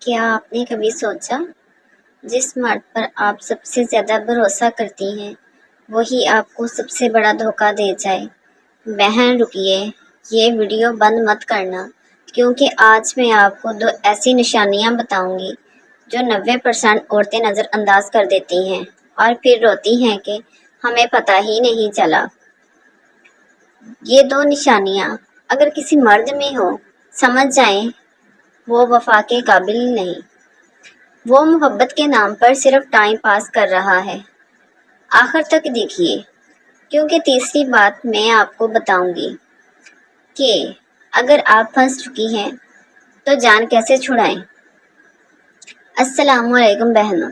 کیا آپ نے کبھی سوچا جس مرد پر آپ سب سے زیادہ بھروسہ کرتی ہیں وہی آپ کو سب سے بڑا دھوکہ دے جائے؟ بہن رکیے، یہ ویڈیو بند مت کرنا، کیونکہ آج میں آپ کو 2 ایسی نشانیاں بتاؤں گی جو 90% عورتیں نظر انداز کر دیتی ہیں اور پھر روتی ہیں کہ ہمیں پتہ ہی نہیں چلا۔ یہ 2 نشانیاں اگر کسی مرد میں ہو، سمجھ جائیں وہ وفا کے قابل نہیں، وہ محبت کے نام پر صرف ٹائم پاس کر رہا ہے۔ آخر تک دیکھیے، کیونکہ تیسری بات میں آپ کو بتاؤں گی کہ اگر آپ پھنس چکی ہیں تو جان کیسے چھڑائیں۔ السلام علیکم بہنوں،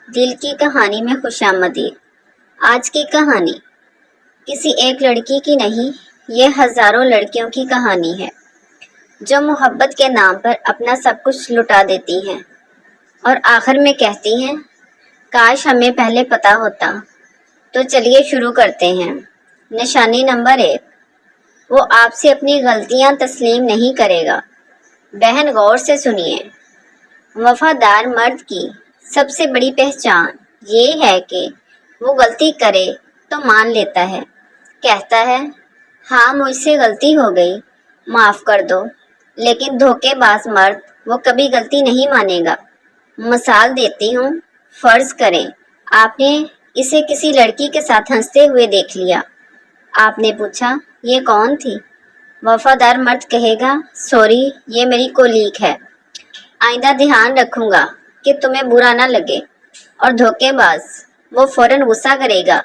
دل کی کہانی میں خوش آمدید۔ آج کی کہانی کسی ایک لڑکی کی نہیں، یہ ہزاروں لڑکیوں کی کہانی ہے جو محبت کے نام پر اپنا سب کچھ لٹا دیتی ہیں اور آخر میں کہتی ہیں کاش ہمیں پہلے پتہ ہوتا۔ تو چلیے شروع کرتے ہیں۔ نشانی نمبر 1، وہ آپ سے اپنی غلطیاں تسلیم نہیں کرے گا۔ بہن غور سے سنیے، وفادار مرد کی سب سے بڑی پہچان یہ ہے کہ وہ غلطی کرے تو مان لیتا ہے، کہتا ہے ہاں مجھ سے غلطی ہو گئی، معاف کر دو۔ لیکن دھوکے باز مرد وہ کبھی غلطی نہیں مانے گا۔ مثال دیتی ہوں، فرض کریں آپ نے اسے کسی لڑکی کے ساتھ ہنستے ہوئے دیکھ لیا۔ آپ نے پوچھا یہ کون تھی؟ وفادار مرد کہے گا سوری، یہ میری کولیگ ہے، آئندہ دھیان رکھوں گا کہ تمہیں برا نہ لگے۔ اور دھوکے باز وہ فوراً غصہ کرے گا،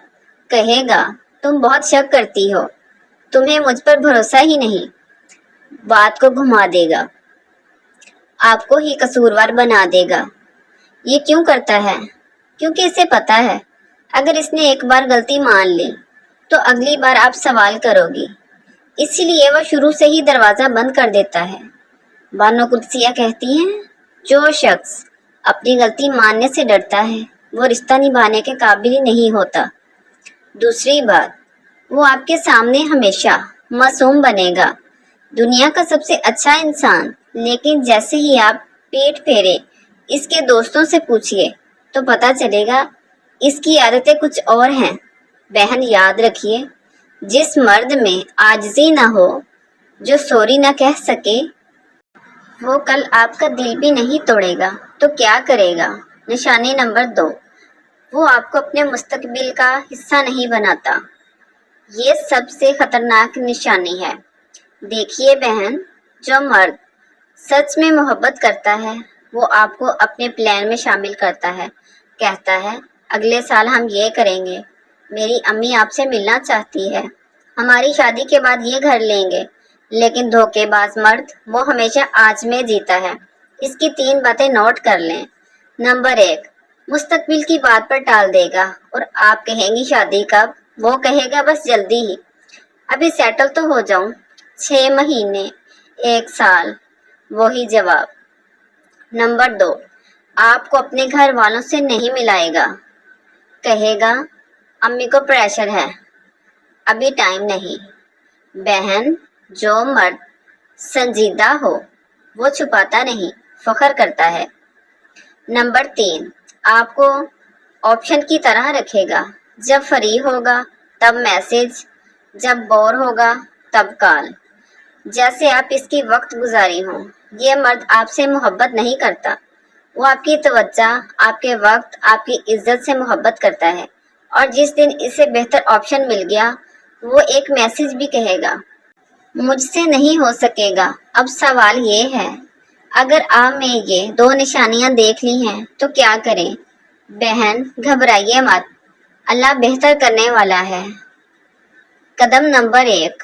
کہے گا تم بہت شک کرتی ہو، تمہیں مجھ پر بھروسہ ہی نہیں۔ بات کو گھما دے گا، آپ کو ہی قصوروار بنا دے گا۔ یہ کیوں کرتا ہے؟ کیونکہ اسے پتا ہے اگر اس نے ایک بار غلطی مان لی تو اگلی بار آپ سوال کرو گی، اسی لیے وہ شروع سے ہی دروازہ بند کر دیتا ہے۔ بانو قدسیہ کہتی ہیں جو شخص اپنی غلطی ماننے سے ڈرتا ہے وہ رشتہ نبھانے کے قابل ہی نہیں ہوتا۔ دوسری بات، وہ آپ کے سامنے ہمیشہ معصوم بنے گا، دنیا کا سب سے اچھا انسان، لیکن جیسے ہی آپ پیٹ پھیرے اس کے دوستوں سے پوچھئے تو پتہ چلے گا اس کی عادتیں کچھ اور ہیں۔ بہن یاد رکھیے، جس مرد میں عاجزی نہ ہو، جو سوری نہ کہہ سکے، وہ کل آپ کا دل بھی نہیں توڑے گا تو کیا کرے گا۔ نشانی نمبر 2، وہ آپ کو اپنے مستقبل کا حصہ نہیں بناتا۔ یہ سب سے خطرناک نشانی ہے۔ دیکھیے بہن، جو مرد سچ میں محبت کرتا ہے وہ آپ کو اپنے پلان میں شامل کرتا ہے، کہتا ہے اگلے سال ہم یہ کریں گے، میری امی آپ سے ملنا چاہتی ہے، ہماری شادی کے بعد یہ گھر لیں گے۔ لیکن دھوکے باز مرد وہ ہمیشہ آج میں جیتا ہے۔ اس کی 3 باتیں نوٹ کر لیں۔ نمبر 1، مستقبل کی بات پر ٹال دے گا، اور آپ کہیں گی شادی کب؟ وہ کہے گا بس جلدی ہی، ابھی سیٹل تو ہو جاؤں، 6 مہینے، 1 سال، وہی جواب۔ نمبر 2، آپ کو اپنے گھر والوں سے نہیں ملائے گا، کہے گا امی کو پریشر ہے، ابھی ٹائم نہیں۔ بہن، جو مرد سنجیدہ ہو وہ چھپاتا نہیں، فخر کرتا ہے۔ نمبر 3، آپ کو آپشن کی طرح رکھے گا، جب فری ہوگا تب میسج، جب بور ہوگا تب کال، جیسے آپ اس کی وقت گزاری ہوں۔ یہ مرد آپ سے محبت نہیں کرتا، وہ آپ کی توجہ، آپ کے وقت، آپ کی عزت سے محبت کرتا ہے، اور جس دن اسے بہتر آپشن مل گیا وہ ایک میسج بھی کہے گا مجھ سے نہیں ہو سکے گا۔ اب سوال یہ ہے، اگر آپ میں یہ 2 نشانیاں دیکھ لی ہیں تو کیا کریں؟ بہن گھبرائیے مت، اللہ بہتر کرنے والا ہے۔ قدم نمبر 1،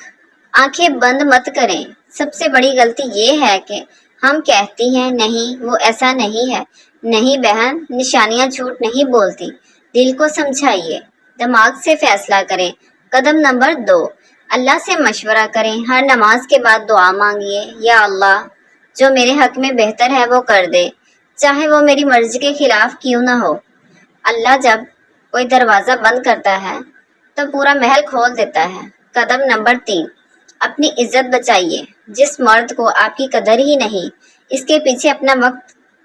آنکھیں بند مت کریں۔ سب سے بڑی غلطی یہ ہے کہ ہم کہتی ہیں نہیں وہ ایسا نہیں ہے۔ نہیں بہن، نشانیاں جھوٹ نہیں بولتی، دل کو سمجھائیے، دماغ سے فیصلہ کریں۔ قدم نمبر 2، اللہ سے مشورہ کریں، ہر نماز کے بعد دعا مانگیے، یا اللہ جو میرے حق میں بہتر ہے وہ کر دے، چاہے وہ میری مرضی کے خلاف کیوں نہ ہو۔ اللہ جب کوئی دروازہ بند کرتا ہے تو پورا محل کھول دیتا ہے۔ قدم نمبر 3، اپنی عزت بچائیے۔ جس مرد کو آپ کی قدر ہی نہیں، اس کے پیچھے اپنا وقت